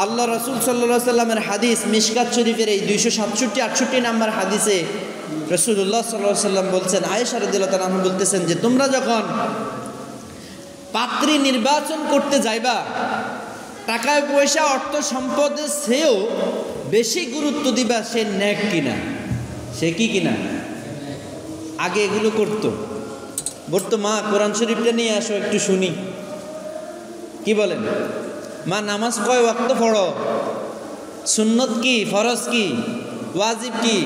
আল্লাহ রসুল সাল্লাল্লাহু সাল্লামের হাদিস মিশকাত শরীফের এই 267-68 নাম্বার হাদিসে রাসূলুল্লাহ সাল্লাল্লাহু সাল্লাম বলছেন, আয়েশা রাদিয়াল্লাহু তাআলা আনহা বলতেছেন যে তোমরা যখন পাত্রী নির্বাচন করতে যাইবা, টাকা পয়সা অর্থ সম্পদের চেয়েও বেশি গুরুত্ব দিবা সে নেক কিনা, সে কি কিনা। আগে এগুলো করতো। বলতো মা কোরআন শরীফটা নিয়ে আসো একটু শুনি। কি বলেন? মা নামাজ কয় ওয়াক্ত পড়ো? সুন্নত কি, ফরজ কি, ওয়াজিব কি?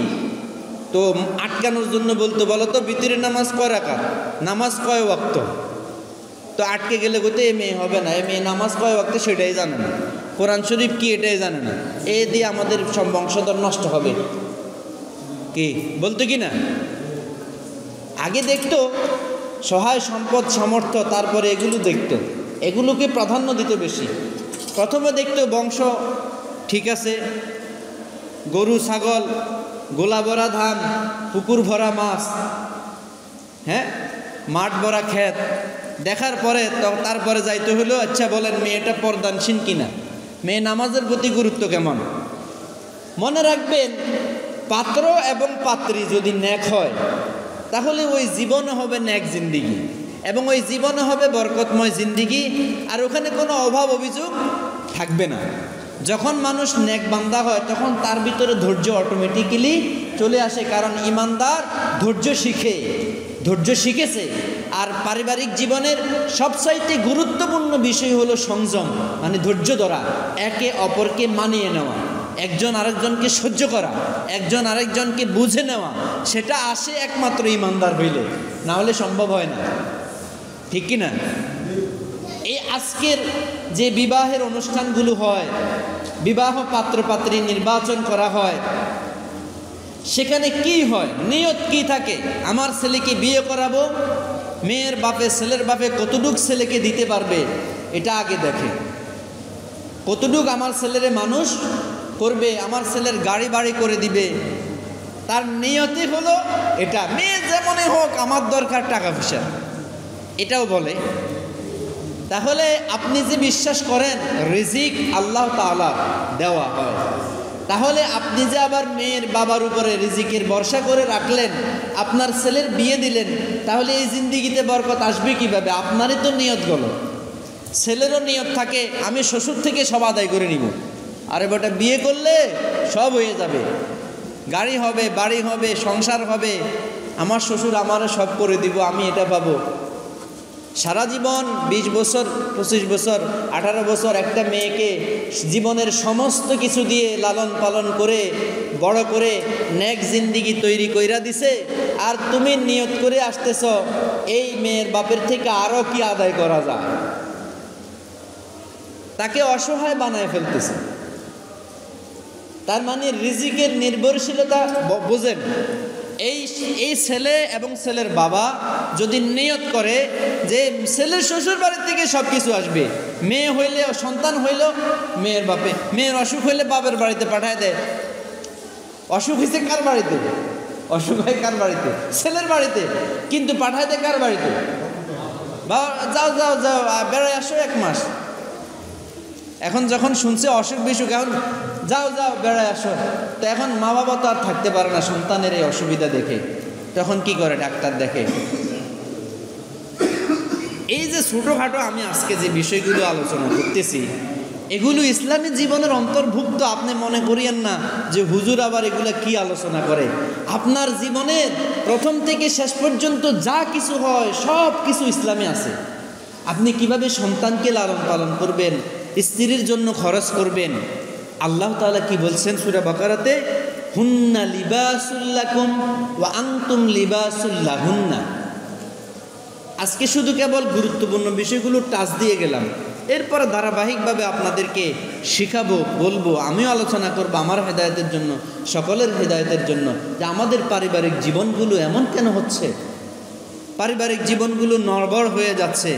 তো আটকানোর জন্য বলতো, বলো তো ভিতরের নামাজ কয় রাকাত, নামাজ কয় ওয়াক্ত। তো আটকে গেলে বলতে এ মেয়ে হবে না, এ মেয়ে নামাজ কয় ওয়াক্ত সেটাই জানে না, কোরআন শরীফ কি এটাই জানে না, এ দিয়ে আমাদের সব বংশধর নষ্ট হবে। কি বলতো কি না? আগে দেখতো সহায় সম্পদ সামর্থ্য, তারপরে এগুলো দেখতো, এগুলোকে প্রাধান্য দিত বেশি। প্রথমে দেখতো বংশ ঠিক আছে, গরু ছাগল, গোলা ভরা ধান, পুকুর ভরা মাছ, হ্যাঁ, মাঠ ভরা ক্ষেত দেখার পরে তারপরে যাইতে হলো আচ্ছা বলেন মেয়েটা পর্দানসীন কিনা, মেয়ে নামাজের প্রতি গুরুত্ব কেমন। মনে রাখবেন পাত্র এবং পাত্রী যদি নেক হয় তাহলে ওই জীবনও হবে নেক জিন্দিগি, এবং ওই জীবনে হবে বরকতময় জিন্দিগি, আর ওখানে কোনো অভাব অভিযোগ থাকবে না। যখন মানুষ নেক বান্দা হয় তখন তার ভিতরে ধৈর্য অটোমেটিক্যালি চলে আসে, কারণ ইমানদার ধৈর্য শিখেছে। আর পারিবারিক জীবনের সবচাইতে গুরুত্বপূর্ণ বিষয় হলো সংযম, মানে ধৈর্য ধরা, একে অপরকে মানিয়ে নেওয়া, একজন আরেকজনকে সহ্য করা, একজন আরেকজনকে বুঝে নেওয়া। সেটা আসে একমাত্র ইমানদার হইলে, না হলে সম্ভব হয় না। ঠিক কি না? এই আজকের যে বিবাহের অনুষ্ঠানগুলো হয়, বিবাহ পাত্র পাত্রী নির্বাচন করা হয়, সেখানে কি হয়, নিয়ত কি থাকে? আমার ছেলেকে বিয়ে করাবো, মেয়ের বাপে ছেলের বাপে কতটুক ছেলেকে দিতে পারবে এটা আগে দেখে। কতটুক আমার ছেলেরে মানুষ করবে, আমার ছেলের গাড়ি বাড়ি করে দিবে, তার নিয়তি হলো এটা। মেয়ে যেমনই হোক আমার দরকার টাকা পয়সা, এটাও বলে। তাহলে আপনি যে বিশ্বাস করেন রিজিক আল্লাহ তাআলা দেওয়া হয়, তাহলে আপনি যে আবার মেয়ের বাবার উপরে রিজিকের ভরসা করে রাখলেন, আপনার ছেলের বিয়ে দিলেন, তাহলে এই জিন্দিগিতে বরকত আসবে কিভাবে? আপনারই তো নিয়ত গেল। ছেলেরও নিয়ত থাকে আমি শ্বশুর থেকে সব আদায় করে নিব, আরে বেটা বিয়ে করলে সব হয়ে যাবে, গাড়ি হবে, বাড়ি হবে, সংসার হবে, আমার শ্বশুর আমারও সব করে দিব, আমি এটা পাবো। সারা জীবন 20 বছর 25 বছর 18 বছর একটা মেয়েকে জীবনের সমস্ত কিছু দিয়ে লালন পালন করে বড় করে নেক জিন্দিগি তৈরি কইরা দিছে, আর তুমি নিয়ত করে আসতেছ এই মেয়ের বাপের থেকে আরও কি আদায় করা যায়, তাকে অসহায় বানায় ফেলতেছে। তার মানে রিজিকের নির্ভরশীলতা বোঝেন। এই ছেলে এবং ছেলের বাবা যদি নিয়ত করে যে ছেলের শ্বশুর বাড়ির থেকে সব কিছু আসবে, মেয়ে হইলে সন্তান হইল মেয়ের বাপে, মেয়ের অসুখ হইলে বাপের বাড়িতে পাঠায় দেয়। অসুখ হয়েছে কার বাড়িতে? অসুখ হয় কার বাড়িতে? ছেলের বাড়িতে। কিন্তু পাঠায় দেয় কার বাড়িতে? বাবা যাও যাও যাও বেড়ায় আসো 1 মাস। এখন যখন শুনছে অসুখ বিসুখ, এখন যাও যাও বেড়ায় আসো, তো এখন মা বাবা তো আর থাকতে পারে না সন্তানের এই অসুবিধা দেখে, তখন কি করে? ডাক্তার দেখে। এই যে ছোটোখাটো আমি আজকে যে বিষয়গুলো আলোচনা করতেছি, এগুলো ইসলামী জীবনের অন্তর্ভুক্ত। আপনি মনে করিয়েন না যে হুজুর আবার এগুলো কি আলোচনা করে। আপনার জীবনের প্রথম থেকে শেষ পর্যন্ত যা কিছু হয় সব কিছু ইসলামে আছে। আপনি কিভাবে সন্তানকে লালন পালন করবেন, স্ত্রীর জন্য খরচ করবেন। আল্লাহ তাআলা কি বলছেন সূরা বাকারাতে? হুন্না লিবাসুল লাকুম ওয়া আনতুম লিবাসুল লাহুন্না। আজকে শুধু কেবল গুরুত্বপূর্ণ বিষয়গুলো টাচ দিয়ে গেলাম, এরপরে ধারাবাহিকভাবে আপনাদেরকে শিখাবো, বলবো, আমিও আলোচনা করবো আমার হেদায়েতের জন্য, সকলের হেদায়েতের জন্য, যে আমাদের পারিবারিক জীবনগুলো এমন কেন হচ্ছে, পারিবারিক জীবনগুলো নড়বড় হয়ে যাচ্ছে।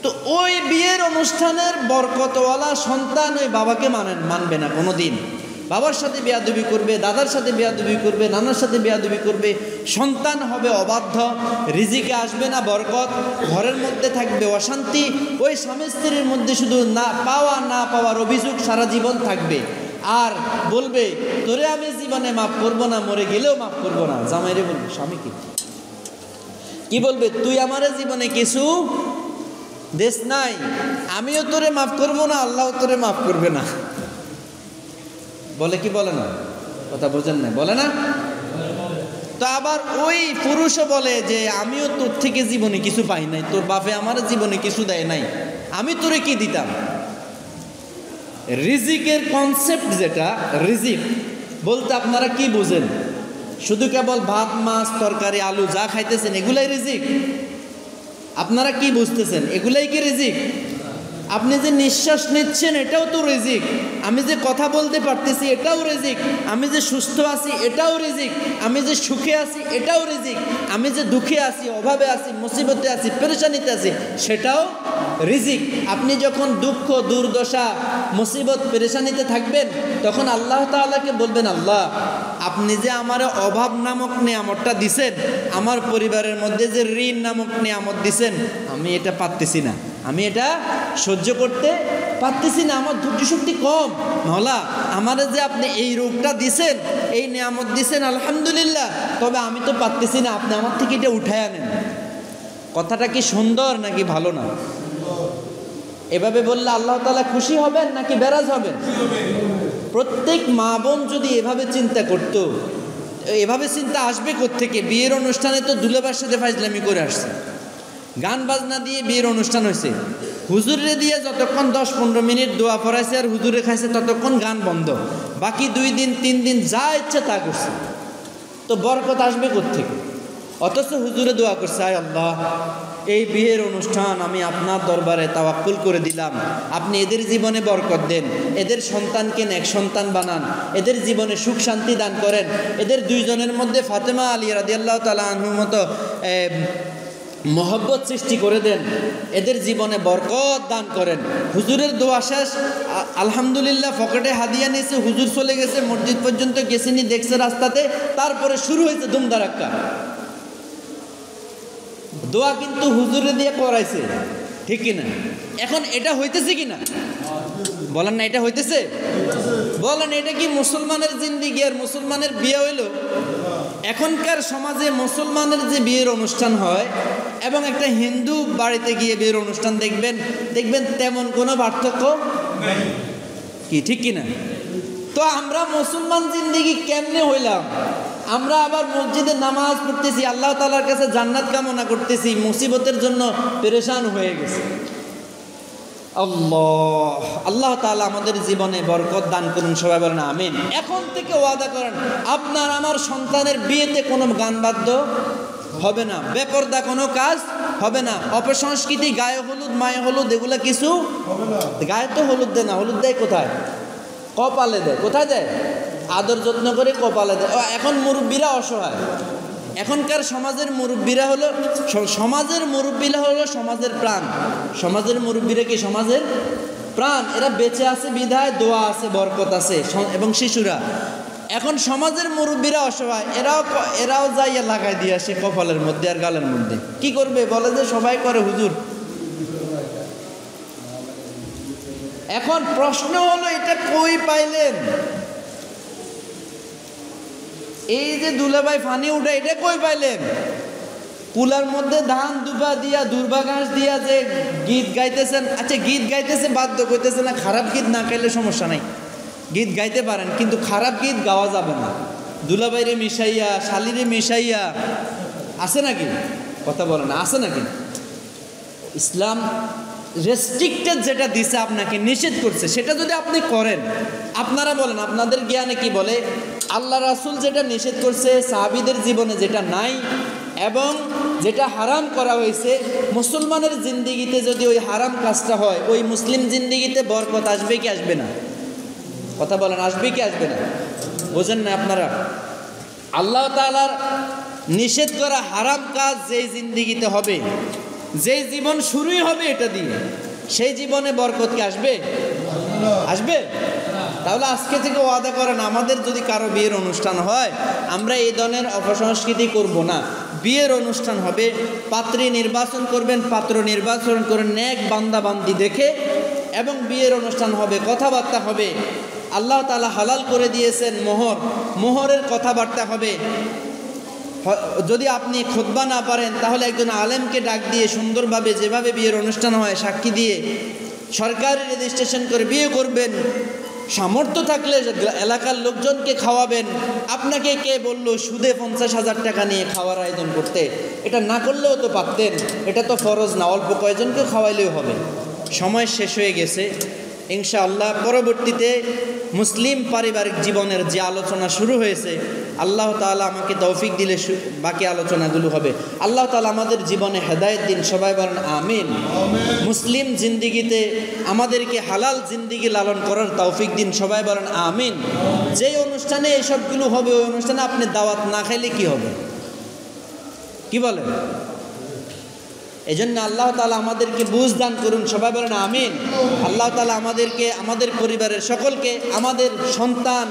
তো ওই বিয়ের অনুষ্ঠানের বরকতওয়ালা সন্তান ওই বাবাকে মানবে না কোনো দিন। বাবার সাথে বেয়াদবি করবে, দাদার সাথে বেয়াদবি করবে, নানার সাথে বেয়াদবি করবে, সন্তান হবে অবাধ্য, রিজিকে আসবে না বরকত, ঘরের মধ্যে থাকবে অশান্তি, ওই স্বামী স্ত্রীর মধ্যে শুধু না পাওয়ার অভিযোগ সারা জীবন থাকবে। আর বলবে তোরে আমি জীবনে মাফ করবো না, মরে গেলেও মাফ করবো না। জামাইরে বলবে, স্বামীকে কি বলবে? তুই আমার জীবনে কিছু দেশ নাই, আমিও তোরে মাফ করবো না, আল্লাহ তোরে মাফ করবে না। বলে কি বলে না? কথা বোঝেন না? বলে না? তো আবার ওই পুরুষও বলে যে আমিও তোর থেকে জীবনে কিছু পাই নাই, তোর বাপে আমার জীবনে কিছু দেয় নাই, আমি তোরে কি দিতাম। রিজিকের কনসেপ্ট যেটা, রিজিক বলতে আপনারা কি বুঝেন? শুধু কেবল ভাত মাছ তরকারি আলু যা খাইতেছেন এগুলাই রিজিক? আপনারা কি বুঝতেছেন? এগুলাই কি রিজিক? আপনি যে নিঃশ্বাস নিচ্ছেন এটাও তো রিজিক, আমি যে কথা বলতে পারতেছি এটাও রিজিক, আমি যে সুস্থ আছি এটাও রিজিক, আমি যে সুখে আছি এটাও রিজিক, আমি যে দুঃখে আছি, অভাবে আছি, মুসিবতে আছি, পেরেশানিতে আছি সেটাও রিজিক। আপনি যখন দুঃখ দুর্দশা মুসিবত পেরেশানিতে থাকবেন তখন আল্লাহ তাআলাকে বলবেন, আল্লাহ আপনি যে আমার অভাব নামক নিয়ামতটা দিছেন, আমার পরিবারের মধ্যে যে ঋণ নামক নিয়ামত দিছেন, আমি এটা পারতেছি না, আমি এটা সহ্য করতে পারতেছি না, আমার ধৈর্য শক্তি কম। মাওলা আমারে যে আপনি এই রোগটা দিছেন, এই নিয়ামত দিছেন আলহামদুলিল্লাহ, তবে আমি তো পারতেছি না, আপনি আমার থেকে এটা উঠায় আনেন। কথাটা কি সুন্দর নাকি ভালো না? এভাবে বললে আল্লাহ তাআলা খুশি হবেন নাকি বেরাজ হবেন? প্রত্যেক মা বোন যদি এভাবে চিন্তা করত, এভাবে চিন্তা আসবে কোত্থেকে? বিয়ের অনুষ্ঠানে তো দুলাভাইয়ের সাথে ফাজলামি করে আসছে, গান বাজনা দিয়ে বিয়ের অনুষ্ঠান হয়েছে, হুজুরে দিয়ে যতক্ষণ 10-15 মিনিট দোয়া পড়াইছে আর হুজুরে খাইছে ততক্ষণ গান বন্ধ, বাকি 2 দিন 3 দিন যা ইচ্ছা তা করছে। তো বরকত আসবে কোত্থেকে? অথচ হুজুরে দোয়া করছে, আয় আল্লাহ এই বিয়ের অনুষ্ঠান আমি আপনার দরবারে তাওয়াক্কুল করে দিলাম, আপনি এদের জীবনে বরকত দেন, এদের সন্তানকে নেক সন্তান বানান, এদের জীবনে সুখ শান্তি দান করেন, এদের 2 জনের মধ্যে ফাতেমা আলী রাদিয়াল্লাহু তাআলা আনহুর মতো মহব্বত সৃষ্টি করে দেন, এদের জীবনে বরকত দান করেন। হুজুরের দোয়া শেষ, আলহামদুলিল্লাহ পকেটে হাদিয়া নিয়েছে, হুজুর চলে গেছে, মসজিদ পর্যন্ত গেছেনি, দেখছে রাস্তাতে, তারপরে শুরু হয়েছে ধুমধারাক্কা দোয়া, কিন্তু হুজুরে দিয়ে করাইছে, ঠিক কিনা? এখন এটা হইতেছে কিনা বলেন না? এটা হইতেছে? বলেন এটা কি মুসলমানের জিন্দিগি আর মুসলমানের বিয়ে হইল? এখনকার সমাজে মুসলমানের যে বিয়ের অনুষ্ঠান হয় এবং একটা হিন্দু বাড়িতে গিয়ে বিয়ের অনুষ্ঠান দেখবেন তেমন কোনো পার্থক্য কি, ঠিক কিনা? তো আমরা মুসলমান জিন্দিগি কেমনে হইলাম? আমরা আবার মসজিদে নামাজ পড়তেছি, আল্লাহ তাআলার কাছে জান্নাত কামনা করতেছি, মুসিবতের জন্য পেরেশান হয়ে গেছে। আল্লাহ তাআলা আমাদের জীবনে বরকত দান করুন, সবাই বলেন আমিন। এখন থেকে ওয়াদা করেন, আপনার আমার সন্তানের বিয়েতে কোনো গান বাদ্য হবে না, বেপরদা কোনো কাজ হবে না, অপসংস্কৃতি, গায়ে হলুদ মায়ে হলুদ এগুলা কিছু হবে না। গায়ে তো হলুদ দেয় না, হলুদ দেয় কোথায়? কপালে দেয়। কোথায় দেয়? আদর যত্ন করে কপালে দেয়। এখন মুরব্বীরা অসহায়, এখনকার সমাজের মুরব্বীরা হলো সমাজের প্রাণ। সমাজের মুরব্বীরা কি সমাজের প্রাণ? এরা বেঁচে আছে বিধায় দোয়া আছে, বরকত আছে। এবং শিশুরা এখন সমাজের মুরব্বীরা অসহায়, এরাও যাইয়া লাগাই দিয়ে আসে কপালের মধ্যে আর গালের মধ্যে। কি করবে? বলে যে সবাই করে হুজুর। এখন প্রশ্ন হলো এটা কই পাইলেন? এই যে দুলাভাই ফানি উঠে, এটা কই পাইলেন? কুলার মধ্যে ধান দুবা দিয়া দুর্বা ঘাস দিয়া যে গীত গাইতেছেন, আচ্ছা গীত গাইতেছে বাধ্য করতেছে না, খারাপ গীত না গাইলে সমস্যা নাই, গীত গাইতে পারেন, কিন্তু খারাপ গীত গাওয়া যাবে না। দুলাভাইরে মিশাইয়া শালিরে মিশাইয়া আছে নাকি? কথা বলে না, আছে নাকি? ইসলাম রেস্ট্রিক্টেড যেটা দিছে, আপনাকে নিষেধ করছে, সেটা যদি আপনি করেন, আপনারা বলেন আপনাদের জ্ঞানে কি বলে? আল্লাহ রাসূল যেটা নিষেধ করছে সাহাবীদের জীবনে যেটা নাই, এবং যেটা হারাম করা হয়েছে, মুসলমানের জিন্দিগিতে যদি ওই হারাম কাজটা হয়, ওই মুসলিম জিন্দিগিতে বরকত আসবে কি আসবে না? কথা বলেন, আসবে কি আসবে না? বোঝেন না আপনারা? আল্লাহ তাআলার নিষেধ করা হারাম কাজ যেই জিন্দিগিতে হবে, যেই জীবন শুরুই হবে এটা দিয়ে, সেই জীবনে বরকত কি আসবে? আসবে? তাহলে আজকে থেকে ওয়াদা করেন, আমাদের যদি কারো বিয়ের অনুষ্ঠান হয়, আমরা এই ধরনের অপসংস্কৃতি করব না। বিয়ের অনুষ্ঠান হবে, পাত্রী নির্বাচন করবেন, পাত্র নির্বাচন করে নেক বান্দা বান্দি দেখে, এবং বিয়ের অনুষ্ঠান হবে, কথাবার্তা হবে। আল্লাহ তাআলা হালাল করে দিয়েছেন মোহর, মোহরের কথাবার্তা হবে। যদি আপনি খুতবা না পারেন, তাহলে একজন আলেমকে ডাক দিয়ে সুন্দরভাবে যেভাবে বিয়ের অনুষ্ঠান হয় সাক্ষী দিয়ে সরকারি রেজিস্ট্রেশন করে বিয়ে করবেন। সামর্থ্য থাকলে এলাকার লোকজনকে খাওয়াবেন। আপনাকে কে বললো সুদে 50,000 টাকা নিয়ে খাওয়ার আয়োজন করতে? এটা না করলেও তো পারতেন, এটা তো ফরজ না, অল্প কয়েকজনকে খাওয়াইলেও হবে। সময় শেষ হয়ে গেছে, ইনশাআল্লাহ পরবর্তীতে মুসলিম পারিবারিক জীবনের যে আলোচনা শুরু হয়েছে, আল্লাহ তাআলা আমাকে তৌফিক দিলে বাকি আলোচনাগুলো হবে। আল্লাহ তাআলা আমাদের জীবনে হেদায়েত দিন, সবাই বলেন আমিন। মুসলিম জিন্দিগিতে আমাদেরকে হালাল জিন্দিগি লালন করার তৌফিক দিন, সবাই বলেন আমিন। যেই অনুষ্ঠানে এসবগুলো হবে, ওই অনুষ্ঠানে আপনি দাওয়াত না খাইলে কি হবে? কি বলেন? এই জন্য আল্লাহ তাআলা আমাদেরকে বুঝ দান করুন, সবাই বলেন আমিন। আল্লাহ তাআলা আমাদেরকে, আমাদের পরিবারের সকলকে, আমাদের সন্তান,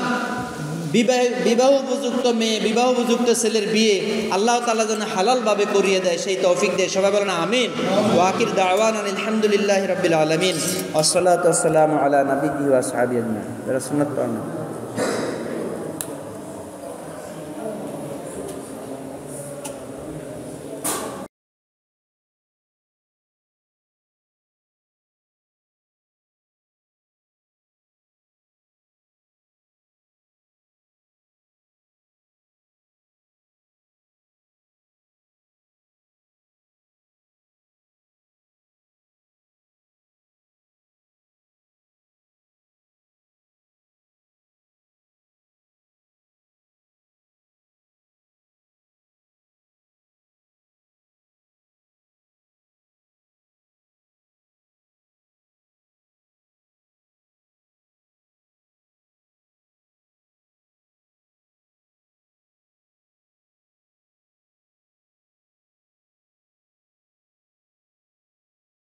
বিবাহ উপযুক্ত মেয়ে, বিবাহ উপযুক্ত ছেলের বিয়ে আল্লাহ তাআলা যেন হালালভাবে করিয়ে দেয়, সেই তৌফিক দেয়, সবাই বলেন আমিন। ওয়া আখির দাওয়ানা আলহামদুলিল্লাহি রাব্বিল আলামিন। ওয়াসসালাতু ওয়াসসালামু আলা নাবিয়্যিহি ওয়া আসহাবিহি আজমাইন। সুন্নাত